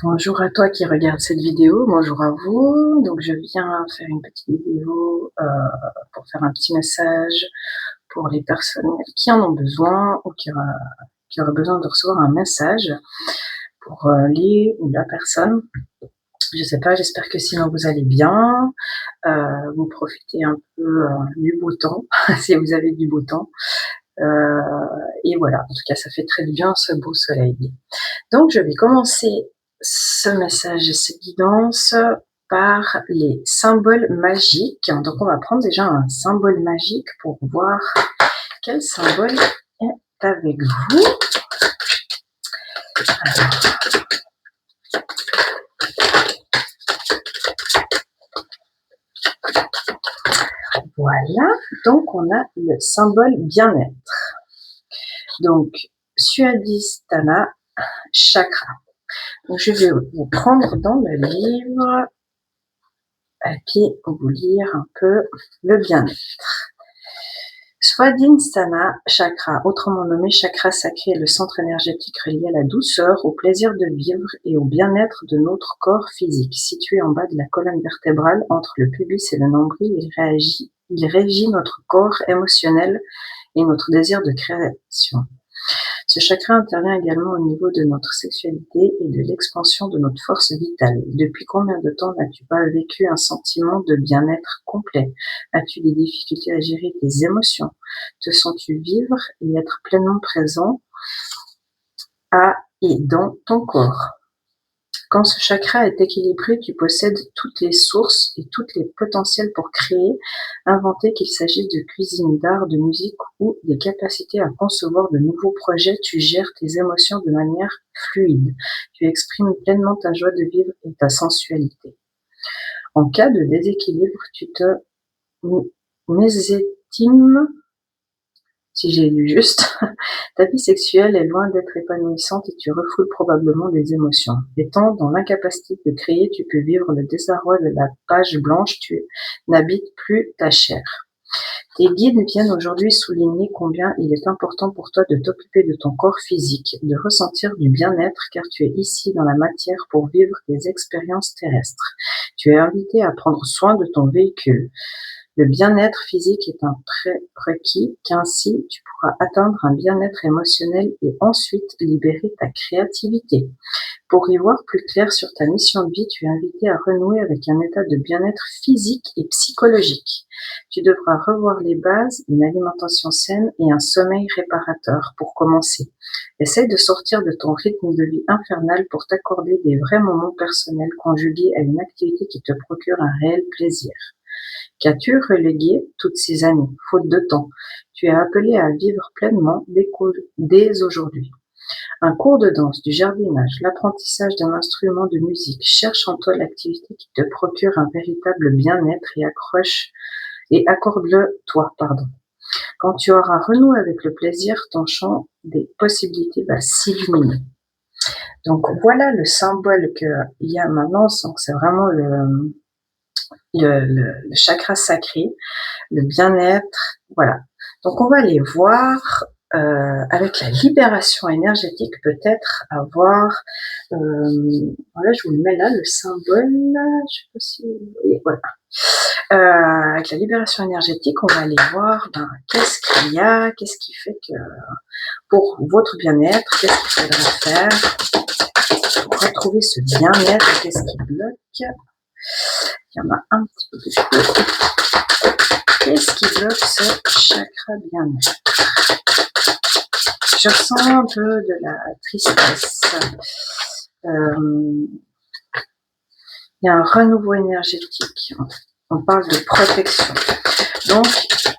Bonjour à toi qui regarde cette vidéo, bonjour à vous. Donc je viens faire une petite vidéo pour faire un petit message pour les personnes qui en ont besoin ou qui auraient besoin de recevoir un message pour les ou la personne. Je sais pas, j'espère que sinon vous allez bien, vous profitez un peu du beau temps, si vous avez du beau temps. Et voilà, en tout cas ça fait très bien ce beau soleil. Donc je vais commencer ce message, cette guidance par les symboles magiques. Donc on va prendre déjà un symbole magique pour voir quel symbole est avec vous. Alors, voilà, donc on a le symbole bien-être. Donc Swadhisthana chakra. Donc je vais vous prendre dans le livre et puis vous lire un peu le bien-être. Swadhisthana chakra, autrement nommé chakra sacré, est le centre énergétique relié à la douceur, au plaisir de vivre et au bien-être de notre corps physique. Situé en bas de la colonne vertébrale, entre le pubis et le nombril, il régit notre corps émotionnel et notre désir de création. Ce chakra intervient également au niveau de notre sexualité et de l'expansion de notre force vitale. Depuis combien de temps n'as-tu pas vécu un sentiment de bien-être complet? As-tu des difficultés à gérer tes émotions? Te sens-tu vivre et être pleinement présent à et dans ton corps? Quand ce chakra est équilibré, tu possèdes toutes les sources et toutes les potentiels pour créer, inventer, qu'il s'agisse de cuisine, d'art, de musique ou des capacités à concevoir de nouveaux projets. Tu gères tes émotions de manière fluide. Tu exprimes pleinement ta joie de vivre et ta sensualité. En cas de déséquilibre, tu te mésestimes, si j'ai lu juste, ta vie sexuelle est loin d'être épanouissante et tu refoules probablement des émotions. Étant dans l'incapacité de créer, tu peux vivre le désarroi de la page blanche, tu n'habites plus ta chair. Tes guides viennent aujourd'hui souligner combien il est important pour toi de t'occuper de ton corps physique, de ressentir du bien-être car tu es ici dans la matière pour vivre des expériences terrestres. Tu es invité à prendre soin de ton véhicule. Le bien-être physique est un prérequis qu'ainsi tu pourras atteindre un bien-être émotionnel et ensuite libérer ta créativité. Pour y voir plus clair sur ta mission de vie, tu es invité à renouer avec un état de bien-être physique et psychologique. Tu devras revoir les bases, une alimentation saine et un sommeil réparateur pour commencer. Essaye de sortir de ton rythme de vie infernal pour t'accorder des vrais moments personnels conjugués à une activité qui te procure un réel plaisir. Qu'as-tu relégué toutes ces années, faute de temps? Tu es appelé à vivre pleinement dès aujourd'hui. Un cours de danse, du jardinage, l'apprentissage d'un instrument de musique. Cherche en toi l'activité qui te procure un véritable bien-être et accorde-le-toi. Quand tu auras renoué avec le plaisir, ton champ des possibilités va s'illuminer. Donc voilà le symbole qu'il y a maintenant. Donc c'est vraiment le chakra sacré, le bien-être, voilà. Donc on va aller voir avec la libération énergétique, peut-être avoir, voilà, je vous le mets là, le symbole, je sais pas si vous voyez, voilà. Avec la libération énergétique, on va aller voir qu'est-ce qu'il y a, qu'est-ce qui fait que pour votre bien-être, qu'est-ce qu'il faudrait faire pour retrouver ce bien-être, qu'est-ce qui bloque. Il y en a un petit peu plus. Qu'est-ce qui bloque ce chakra bien-être? Je ressens un peu de la tristesse. Il y a un renouveau énergétique. On parle de protection. Donc,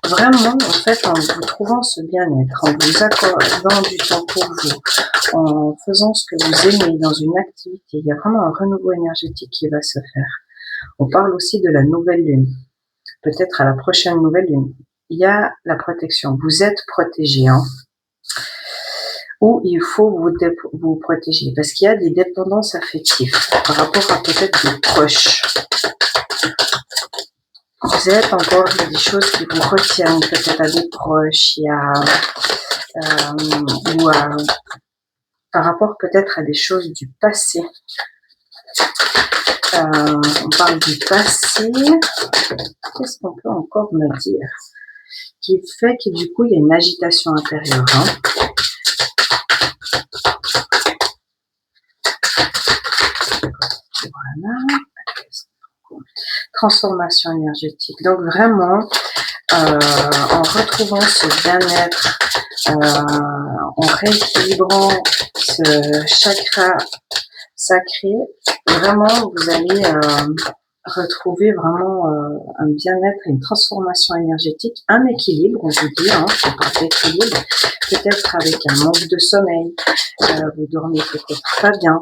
vraiment, en fait, en vous trouvant ce bien-être, en vous accordant du temps pour vous, en faisant ce que vous aimez dans une activité, il y a vraiment un renouveau énergétique qui va se faire. On parle aussi de la nouvelle lune. Peut-être à la prochaine nouvelle lune. Il y a la protection. Vous êtes protégé, hein, ou il faut vous protéger, parce qu'il y a des dépendances affectives par rapport à peut-être des proches. Vous êtes encore des choses qui vous retiennent peut-être à des proches, il y a par rapport peut-être à des choses du passé. On parle du passé. Qu'est-ce qu'on peut encore me dire? Qui fait que du coup, il y a une agitation intérieure. Voilà. Transformation énergétique. Donc vraiment, en retrouvant ce bien-être, en rééquilibrant ce chakra sacré, vraiment vous allez retrouver vraiment un bien-être, une transformation énergétique, un équilibre, on vous dit, on parle d'équilibre, peut-être avec un manque de sommeil, vous dormez peut-être pas bien,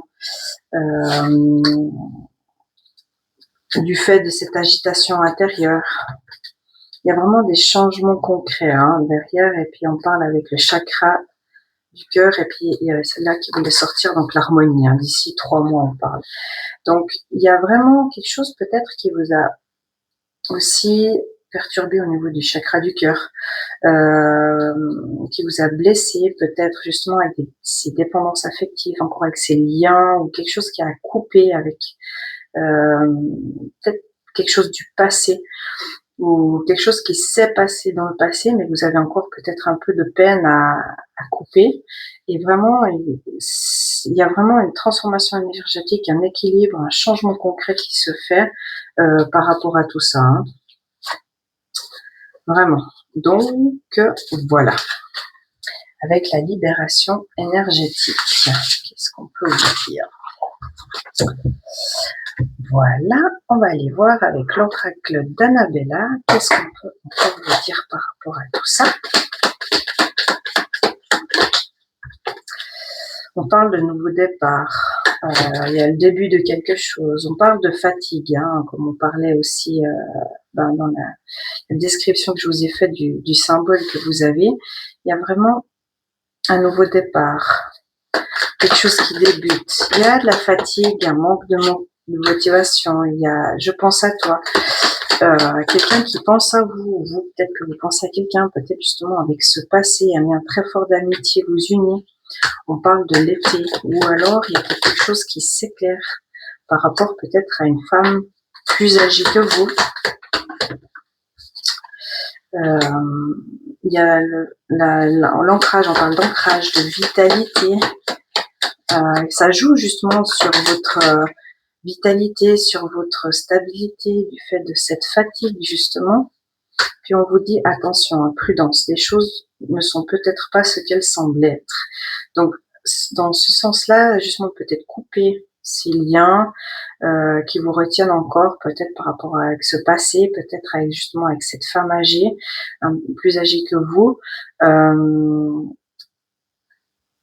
du fait de cette agitation intérieure. Il y a vraiment des changements concrets derrière, et puis on parle avec le chakra du cœur, et puis il y a celle-là qui voulait sortir, donc l'harmonie, d'ici 3 mois on parle. Donc il y a vraiment quelque chose peut-être qui vous a aussi perturbé au niveau du chakra du cœur, qui vous a blessé peut-être justement avec ces dépendances affectives, encore avec ces liens, ou quelque chose qui a coupé avec peut-être quelque chose du passé, ou quelque chose qui s'est passé dans le passé, mais vous avez encore peut-être un peu de peine à couper. Et vraiment, il y a vraiment une transformation énergétique, un équilibre, un changement concret qui se fait par rapport à tout ça. Vraiment. Donc, voilà. Avec la libération énergétique, qu'est-ce qu'on peut vous dire? Voilà, on va aller voir avec l'oracle d'Annabella. Qu'est-ce qu'on peut encore vous dire par rapport à tout ça? On parle de nouveau départ. Il y a le début de quelque chose. On parle de fatigue, comme on parlait aussi dans la description que je vous ai faite du symbole que vous avez. Il y a vraiment un nouveau départ, quelque chose qui débute. Il y a de la fatigue, un manque de motivation. Il y a, je pense à toi, quelqu'un qui pense à vous, vous peut-être que vous pensez à quelqu'un, peut-être justement avec ce passé, un lien très fort d'amitié vous unit. On parle de l'été, ou alors il y a quelque chose qui s'éclaire par rapport peut-être à une femme plus âgée que vous. Il y a l'ancrage, on parle d'ancrage, de vitalité. Ça joue justement sur votre vitalité, sur votre stabilité, du fait de cette fatigue justement. Puis on vous dit attention, prudence, les choses ne sont peut-être pas ce qu'elles semblent être. Donc dans ce sens-là, justement peut-être couper ces liens qui vous retiennent encore, peut-être par rapport à ce passé, peut-être avec justement avec cette femme âgée, plus âgée que vous.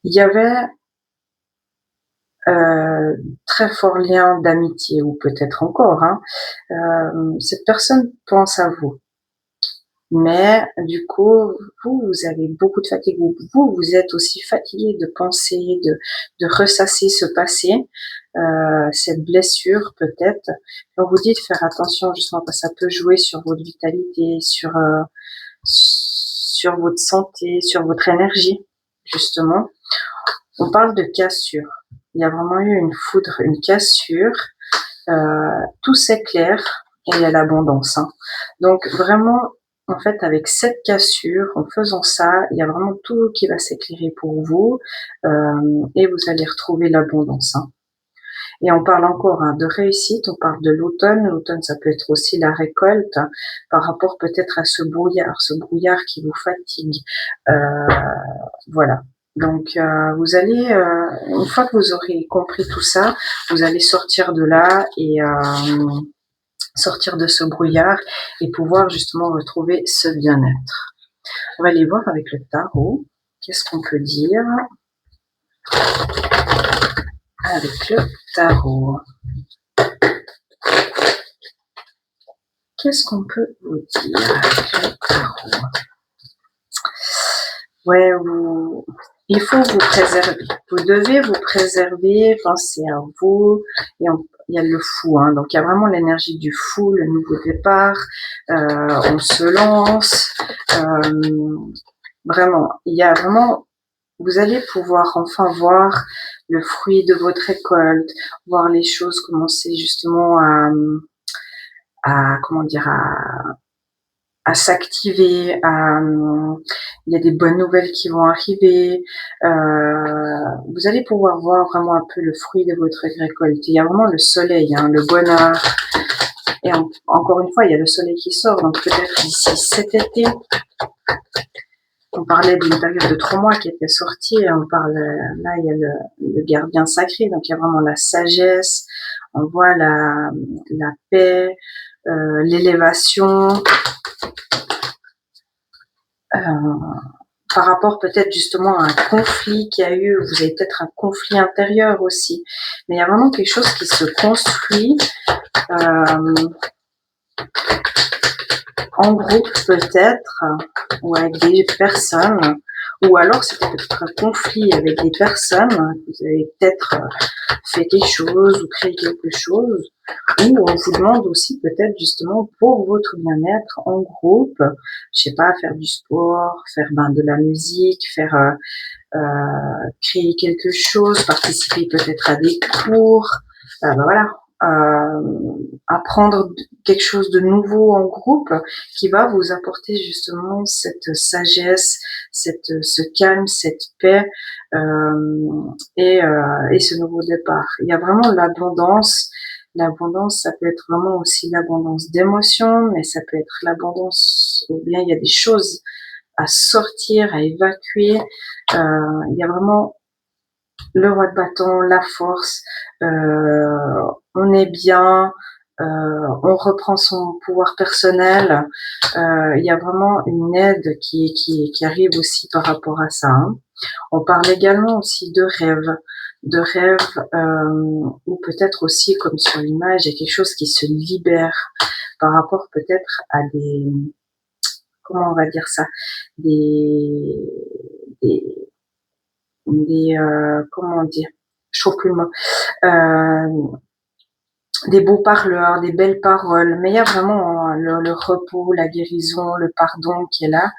Il y avait très fort lien d'amitié, ou peut-être encore. Cette personne pense à vous. Mais du coup, vous avez beaucoup de fatigue. Vous êtes aussi fatigué de penser, de ressasser ce passé, cette blessure peut-être. On vous dit de faire attention justement parce que ça peut jouer sur votre vitalité, sur votre santé, sur votre énergie justement. On parle de cassure. Il y a vraiment eu une foudre, une cassure. Tout s'éclaire et il y a l'abondance. Donc vraiment, en fait, avec cette cassure, en faisant ça, il y a vraiment tout qui va s'éclairer pour vous et vous allez retrouver l'abondance. Et on parle encore de réussite, on parle de l'automne. L'automne, ça peut être aussi la récolte par rapport peut-être à ce brouillard qui vous fatigue. Voilà. Donc, vous allez, une fois que vous aurez compris tout ça, vous allez sortir de là et sortir de ce brouillard et pouvoir justement retrouver ce bien-être. On va aller voir avec le tarot. Qu'est-ce qu'on peut dire avec le tarot? Qu'est-ce qu'on peut vous dire avec le tarot? Ouais, il faut vous préserver. Vous devez vous préserver, penser à vous. Et il y a le fou, donc il y a vraiment l'énergie du fou, le nouveau départ. On se lance. Vraiment, il y a vraiment. Vous allez pouvoir enfin voir le fruit de votre récolte, voir les choses commencer justement comment dire, à s'activer, il y a des bonnes nouvelles qui vont arriver, vous allez pouvoir voir vraiment un peu le fruit de votre récolte. Il y a vraiment le soleil, hein, le bonheur, et encore une fois, il y a le soleil qui sort, donc peut-être d'ici cet été, on parlait d'une période de 3 mois qui était sortie, on parle, là il y a le gardien sacré, donc il y a vraiment la sagesse, on voit la paix, l'élévation, par rapport peut-être justement à un conflit qu'il y a eu, vous avez peut-être un conflit intérieur aussi, mais il y a vraiment quelque chose qui se construit en groupe peut-être, ou avec des personnes, ou alors c'est peut-être un conflit avec des personnes, vous avez peut-être fait quelque chose ou créé quelque chose, ou on vous demande aussi peut-être justement pour votre bien-être en groupe, je sais pas, faire du sport, faire de la musique, faire créer quelque chose, participer peut-être à des cours, voilà, apprendre quelque chose de nouveau en groupe qui va vous apporter justement cette sagesse, ce calme, cette paix et ce nouveau départ. Il y a vraiment l'abondance. L'abondance, ça peut être vraiment aussi l'abondance d'émotions, mais ça peut être l'abondance, ou bien il y a des choses à sortir, à évacuer. Il y a vraiment le roi de bâton, la force, on est bien, on reprend son pouvoir personnel. Il y a vraiment une aide qui arrive aussi par rapport à ça. Hein. On parle également aussi de rêves ou peut-être aussi, comme sur l'image, il y a quelque chose qui se libère par rapport peut-être à des, comment on va dire ça, des, comment dire, je trouve plus le mot, des beaux parleurs, des belles paroles, mais il y a vraiment le repos, la guérison, le pardon qui est là,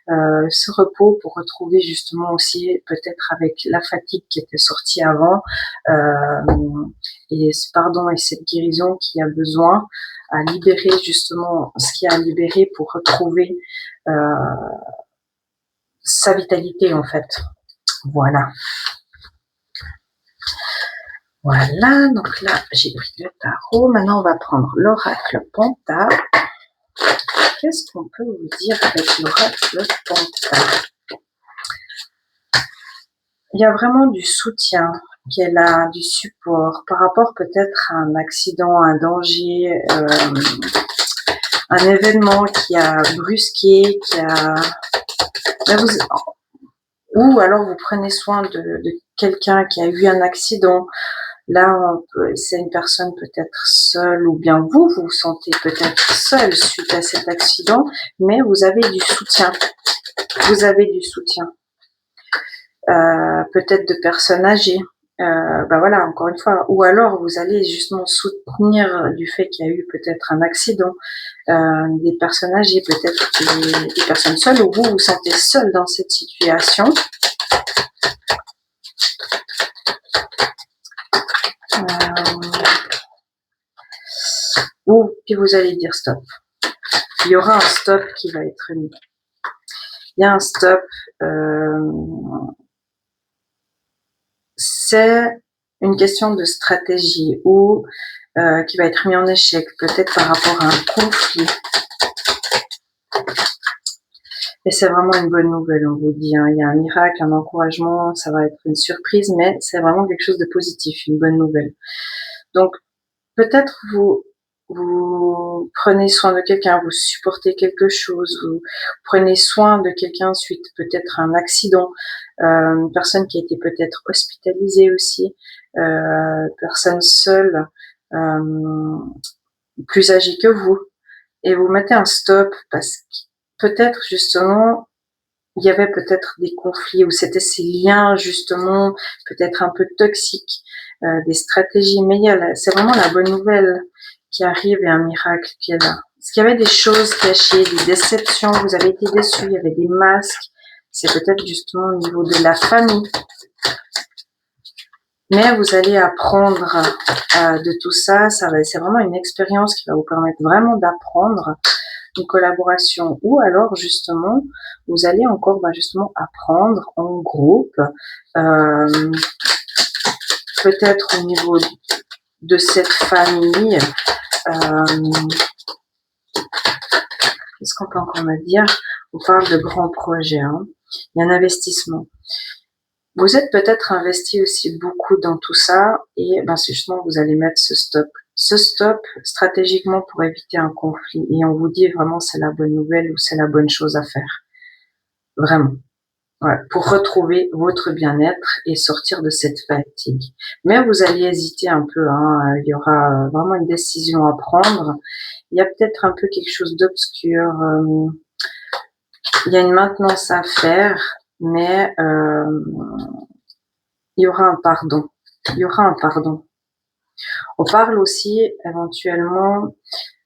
ce repos pour retrouver justement aussi peut-être avec la fatigue qui était sortie avant, et ce pardon et cette guérison qui a besoin à libérer justement ce qui a à libérer pour retrouver sa vitalité en fait. Voilà. Voilà, donc là, j'ai pris le tarot. Maintenant, on va prendre l'oracle Panta. Qu'est-ce qu'on peut vous dire avec l'oracle Panta? Il y a vraiment du soutien qui est là, du support par rapport peut-être à un accident, un danger, un événement qui a brusqué, ou alors vous prenez soin de quelqu'un qui a eu un accident. Là, c'est une personne peut-être seule, ou bien vous vous sentez peut-être seul suite à cet accident, mais vous avez du soutien. Vous avez du soutien. Peut-être de personnes âgées. Voilà, encore une fois. Ou alors, vous allez justement soutenir du fait qu'il y a eu peut-être un accident, des personnes âgées, peut-être des personnes seules, ou vous vous sentez seul dans cette situation. Ou puis vous allez dire stop. Il y aura un stop qui va être mis. Il y a un stop. C'est une question de stratégie ou qui va être mis en échec, peut-être par rapport à un conflit. Et c'est vraiment une bonne nouvelle, on vous dit. Hein. Il y a un miracle, un encouragement, ça va être une surprise, mais c'est vraiment quelque chose de positif, une bonne nouvelle. Donc, peut-être vous prenez soin de quelqu'un, vous supportez quelque chose, vous prenez soin de quelqu'un suite peut-être à un accident, une personne qui a été peut-être hospitalisée aussi, personne seule, plus âgée que vous, et vous mettez un stop parce que peut-être justement il y avait peut-être des conflits où c'était ces liens justement peut-être un peu toxiques, des stratégies, mais c'est vraiment la bonne nouvelle qui arrive et un miracle qui est là. Parce qu'il y avait des choses cachées, des déceptions, vous avez été déçus, il y avait des masques, c'est peut-être justement au niveau de la famille. Mais vous allez apprendre de tout ça. C'est vraiment une expérience qui va vous permettre vraiment d'apprendre une collaboration. Ou alors, justement, vous allez encore justement apprendre en groupe, peut-être au niveau de cette famille. Qu'est-ce qu'on peut encore me dire? On parle de grands projets. Hein. Il y a un investissement. Vous êtes peut-être investi aussi beaucoup dans tout ça et c'est justement vous allez mettre ce stop. Ce stop stratégiquement pour éviter un conflit. Et on vous dit vraiment c'est la bonne nouvelle ou c'est la bonne chose à faire. Vraiment. Ouais, pour retrouver votre bien-être et sortir de cette fatigue. Mais vous allez hésiter un peu. Hein, il y aura vraiment une décision à prendre. Il y a peut-être un peu quelque chose d'obscur. Il y a une maintenance à faire, mais il y aura un pardon. Il y aura un pardon. On parle aussi éventuellement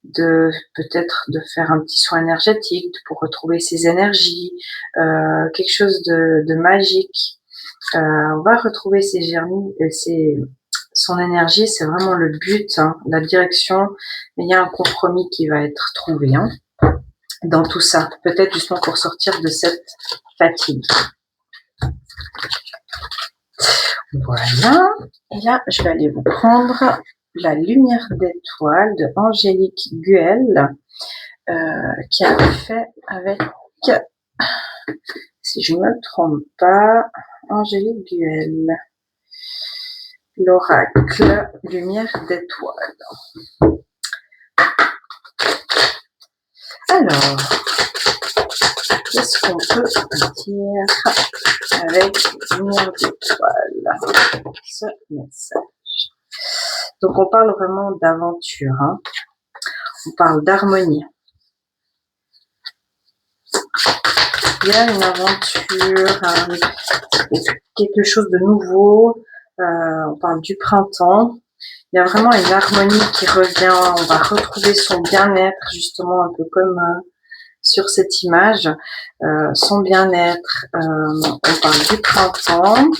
de peut-être de faire un petit soin énergétique pour retrouver ses énergies, quelque chose de magique. On va retrouver ses germes, son énergie, c'est vraiment le but, hein, la direction. Mais il y a un compromis qui va être trouvé hein, dans tout ça, peut-être justement pour sortir de cette fatigue. Voilà. Et là, je vais aller vous prendre la lumière d'étoile de Angélique Guel, qui a fait avec, si je ne me trompe pas, Angélique Guel, l'oracle lumière d'étoile. Alors, qu'est-ce qu'on peut dire avec lumière d'étoile, ce message? Donc, on parle vraiment d'aventure, hein. On parle d'harmonie. Il y a une aventure, quelque chose de nouveau. On parle du printemps. Il y a vraiment une harmonie qui revient. On va retrouver son bien-être, justement, un peu comme sur cette image. Son bien-être. On parle du printemps.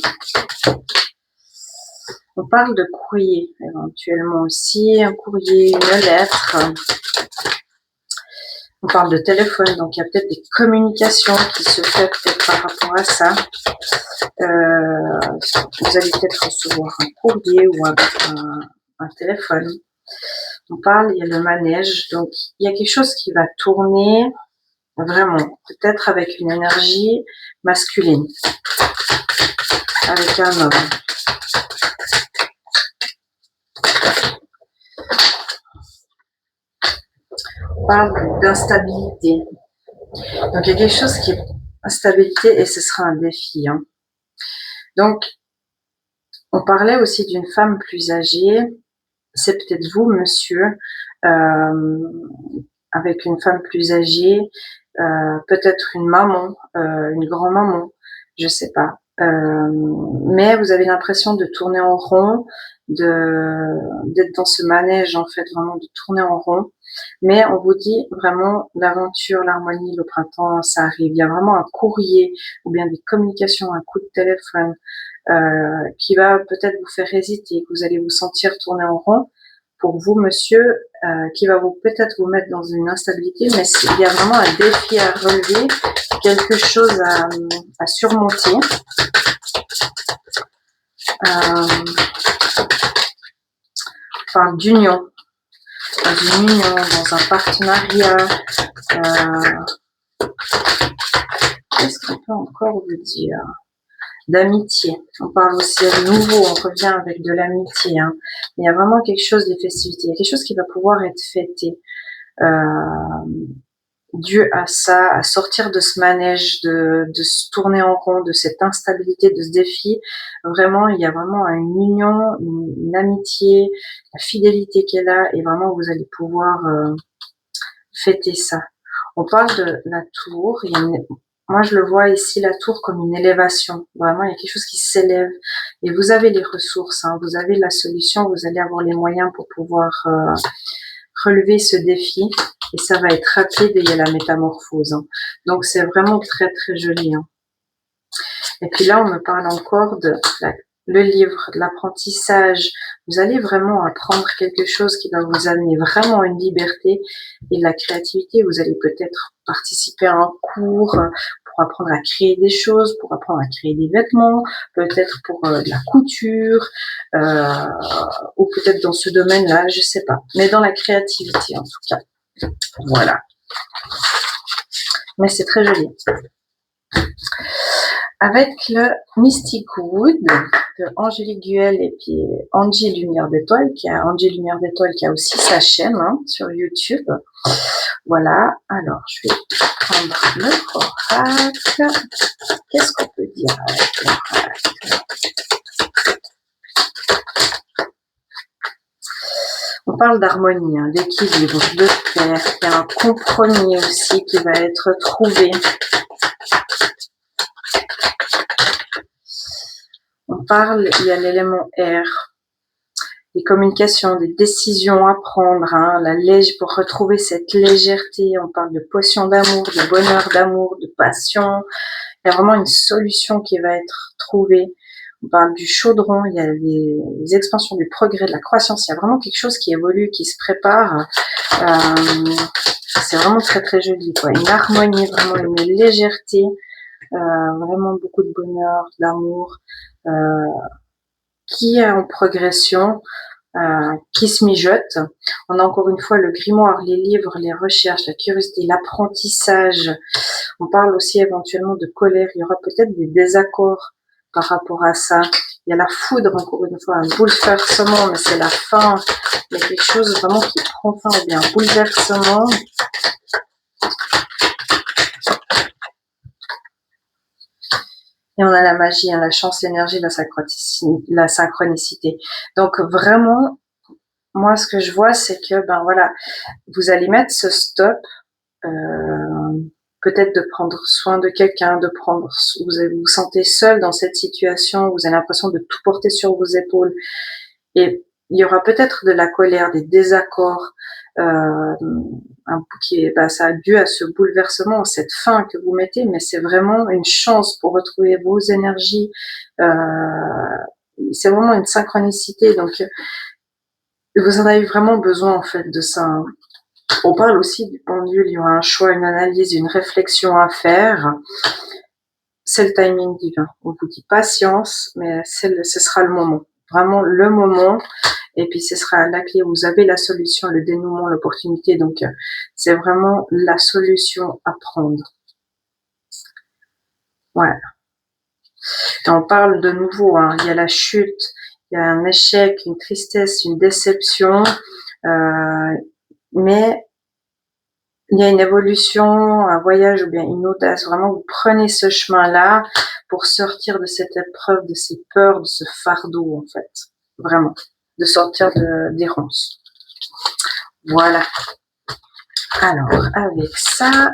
On parle de courrier, éventuellement aussi. Un courrier, une lettre. On parle de téléphone, donc il y a peut-être des communications qui se font peut-être par rapport à ça. Vous allez peut-être recevoir un courrier ou un téléphone. On parle, il y a le manège, donc il y a quelque chose qui va tourner vraiment, peut-être avec une énergie masculine, avec un homme. On parle d'instabilité. Donc il y a quelque chose qui est instabilité et ce sera un défi. Hein. Donc on parlait aussi d'une femme plus âgée. C'est peut-être vous, monsieur, avec une femme plus âgée, peut-être une maman, une grand-maman, je sais pas. Mais vous avez l'impression de tourner en rond, d'être dans ce manège en fait, vraiment de tourner en rond. Mais on vous dit vraiment l'aventure, l'harmonie, le printemps, ça arrive. Il y a vraiment un courrier ou bien des communications, un coup de téléphone qui va peut-être vous faire hésiter, que vous allez vous sentir tourner en rond. Pour vous, monsieur, qui va peut-être vous mettre dans une instabilité, mais il y a vraiment un défi à relever, quelque chose à surmonter. On parle d'union, dans une union, dans un partenariat. Qu'est-ce qu'on peut encore vous dire? D'amitié. On parle aussi de nouveau, on revient avec de l'amitié. Hein. Il y a vraiment quelque chose de festivité, il y a quelque chose qui va pouvoir être fêté. Dû à ça, à sortir de ce manège, de se tourner en rond, de cette instabilité, de ce défi. Vraiment, il y a vraiment une union, une amitié, la fidélité qui est là et vraiment vous allez pouvoir fêter ça. On parle de la tour. Moi, je le vois ici, la tour, comme une élévation. Vraiment, il y a quelque chose qui s'élève. Et vous avez les ressources, hein, vous avez la solution, vous allez avoir les moyens pour pouvoir relever ce défi. Et ça va être rapide et il y a la métamorphose. Hein. Donc, c'est vraiment très, très joli. Hein. Et puis là, on me parle encore de le livre, l'apprentissage, vous allez vraiment apprendre quelque chose qui va vous amener vraiment une liberté et de la créativité. Vous allez peut-être participer à un cours pour apprendre à créer des choses, pour apprendre à créer des vêtements, peut-être pour de la couture, ou peut-être dans ce domaine-là, je sais pas. Mais dans la créativité en tout cas. Voilà. Mais c'est très joli. Avec le Mystic Wood de Angélique Duel et puis Angie Lumière d'Étoile, Angie Lumière d'Étoile qui a aussi sa chaîne sur YouTube. Voilà, alors je vais prendre le oracle. Qu'est-ce qu'on peut dire avec l'oracle? On parle d'harmonie, d'équilibre, de paix. Il y a un compromis aussi qui va être trouvé. On parle, il y a l'élément air, des communications, des décisions à prendre, pour retrouver cette légèreté. On parle de potion d'amour, de bonheur d'amour, de passion. Il y a vraiment une solution qui va être trouvée. On parle du chaudron, il y a des expansions du progrès, de la croissance. Il y a vraiment quelque chose qui évolue, qui se prépare. C'est vraiment très très joli, quoi. Une harmonie, vraiment une légèreté, vraiment beaucoup de bonheur, d'amour, qui est en progression, qui se mijote. On a encore une fois le grimoire, les livres, les recherches, la curiosité, l'apprentissage. On parle aussi éventuellement de colère. Il y aura peut-être des désaccords par rapport à ça. Il y a la foudre, encore une fois, un bouleversement, mais c'est la fin. Il y a quelque chose vraiment qui prend fin, ou bien un bouleversement. Et on a la magie, la chance, l'énergie, la synchronicité. Donc vraiment, moi ce que je vois, c'est que voilà, vous allez mettre ce stop, peut-être de prendre soin de quelqu'un, vous vous sentez seul dans cette situation, vous avez l'impression de tout porter sur vos épaules, et il y aura peut-être de la colère, des désaccords, ça a dû à ce bouleversement, cette fin que vous mettez, mais c'est vraiment une chance pour retrouver vos énergies. C'est vraiment une synchronicité, donc vous en avez vraiment besoin en fait de ça. On parle aussi du pendule, il y aura un choix, une analyse, une réflexion à faire. C'est le timing divin. On vous dit patience, mais ce sera le moment. Vraiment le moment. Et puis ce sera la clé. Vous avez la solution, le dénouement, l'opportunité. Donc c'est vraiment la solution à prendre. Voilà. Et on parle de nouveau. Il y a la chute, il y a un échec, une tristesse, une déception. Mais il y a une évolution, un voyage ou bien une audace. Vraiment, vous prenez ce chemin-là pour sortir de cette épreuve, de ces peurs, de ce fardeau, en fait. Vraiment. De sortir d'errance. Voilà. Alors, avec ça,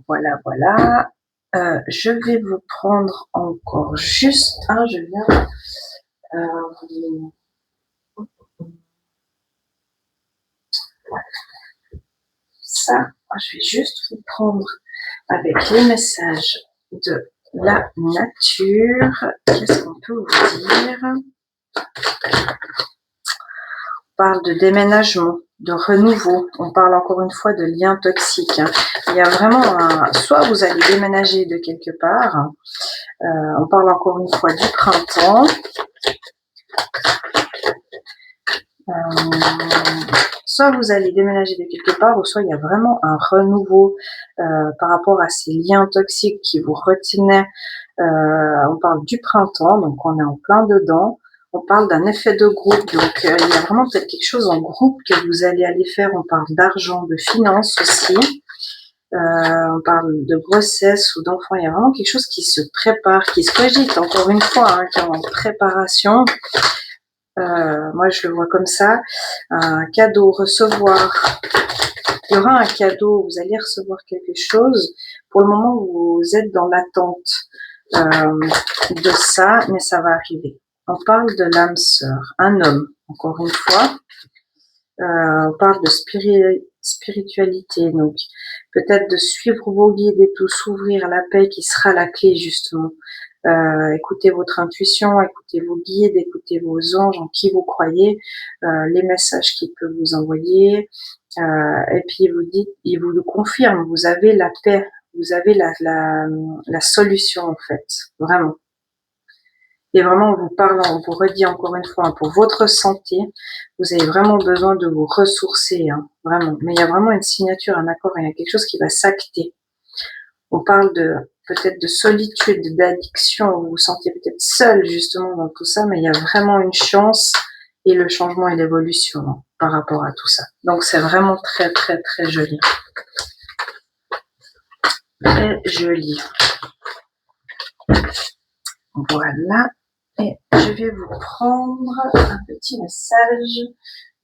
voilà. Je vais vous prendre encore juste je viens. Ça, je vais juste vous prendre avec les messages de la nature. Qu'est-ce qu'on peut vous dire? On parle de déménagement, de renouveau. On parle encore une fois de liens toxiques. Il y a vraiment soit vous allez déménager de quelque part. On parle encore une fois du printemps. Soit vous allez déménager de quelque part, ou soit il y a vraiment un renouveau par rapport à ces liens toxiques qui vous retenaient. On parle du printemps, donc on est en plein dedans. On parle d'un effet de groupe, donc il y a vraiment peut-être quelque chose en groupe que vous allez aller faire. On parle d'argent, de finances aussi. On parle de grossesse ou d'enfant. Il y a vraiment quelque chose qui se prépare, qui se cogite, encore une fois, qui est en préparation. Moi, je le vois comme ça. Un cadeau, recevoir. Il y aura un cadeau, vous allez recevoir quelque chose. Pour le moment, vous êtes dans l'attente de ça, mais ça va arriver. On parle de l'âme sœur, un homme, encore une fois. On parle de spiritualité, donc peut-être de suivre vos guides et tout, s'ouvrir à la paix qui sera la clé justement. Écoutez votre intuition, écoutez vos guides, écoutez vos anges en qui vous croyez, les messages qu'ils peuvent vous envoyer. Et puis il vous le confirme, vous avez la paix, vous avez la solution en fait, vraiment. Et vraiment, en vous parlant, on vous redit encore une fois, pour votre santé, vous avez vraiment besoin de vous ressourcer, vraiment. Mais il y a vraiment une signature, un accord, il y a quelque chose qui va s'acter. On parle peut-être de solitude, d'addiction, vous vous sentez peut-être seul justement dans tout ça, mais il y a vraiment une chance et le changement et l'évolution par rapport à tout ça. Donc c'est vraiment très très très joli. Très joli. Voilà. Et je vais vous prendre un petit message.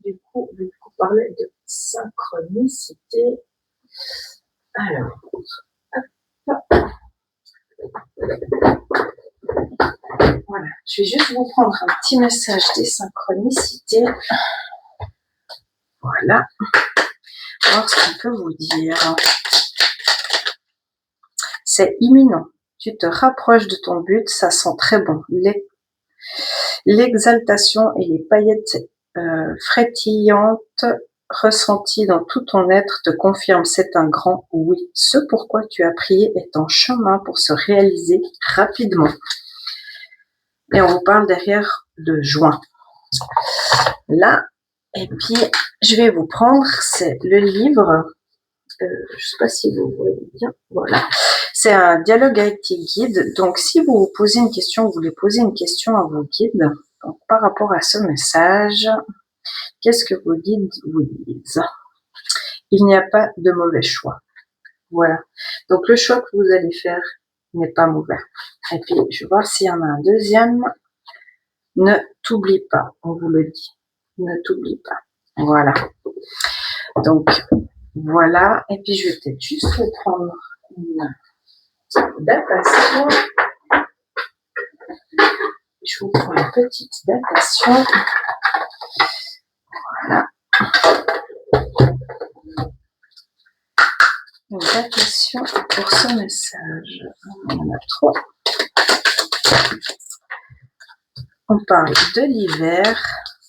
Du coup, je vais vous parler de synchronicité. Alors, hop. Voilà, je vais juste vous prendre un petit message des synchronicités. Voilà. Alors, ce qu'on peut vous dire, c'est imminent. Tu te rapproches de ton but, ça sent très bon. L'exaltation et les paillettes frétillantes ressenties dans tout ton être te confirment, c'est un grand oui. Ce pourquoi tu as prié est en chemin pour se réaliser rapidement. Et on vous parle derrière de juin. Là, et puis je vais vous prendre, c'est le livre, je ne sais pas si vous voyez bien, voilà. C'est un dialogue avec tes guides. Donc, si vous vous posez une question, vous voulez poser une question à vos guides, donc, par rapport à ce message, qu'est-ce que vos guides vous disent? Il n'y a pas de mauvais choix. Voilà. Donc, le choix que vous allez faire n'est pas mauvais. Et puis, je vais voir s'il y en a un deuxième. Ne t'oublie pas, on vous le dit. Ne t'oublie pas. Voilà. Donc, voilà. Et puis, je vais peut-être juste vous prendre une datation. Je vous prends une petite datation. Voilà. Une datation pour ce message. Il y en a trois. On parle de l'hiver,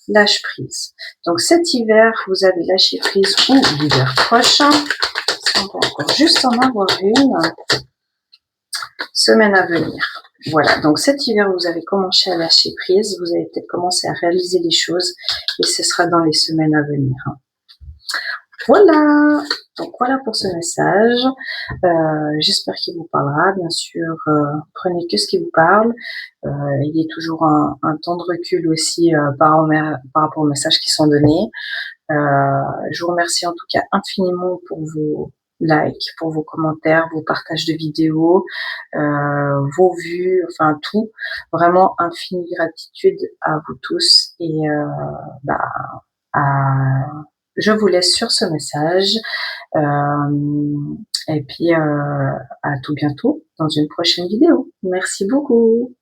lâche prise. Donc cet hiver, vous avez lâché prise ou l'hiver prochain. On peut encore juste en avoir une. Semaine à venir. Voilà, donc cet hiver, vous avez commencé à lâcher prise, vous avez peut-être commencé à réaliser les choses et ce sera dans les semaines à venir. Voilà, donc voilà pour ce message. J'espère qu'il vous parlera. Bien sûr, prenez que ce qui vous parle. Il y a toujours un temps de recul aussi par rapport aux messages qui sont donnés. Je vous remercie en tout cas infiniment pour vos likes, pour vos commentaires, vos partages de vidéos, vos vues, enfin tout. Vraiment infinie gratitude à vous tous et je vous laisse sur ce message et puis à tout bientôt dans une prochaine vidéo. Merci beaucoup.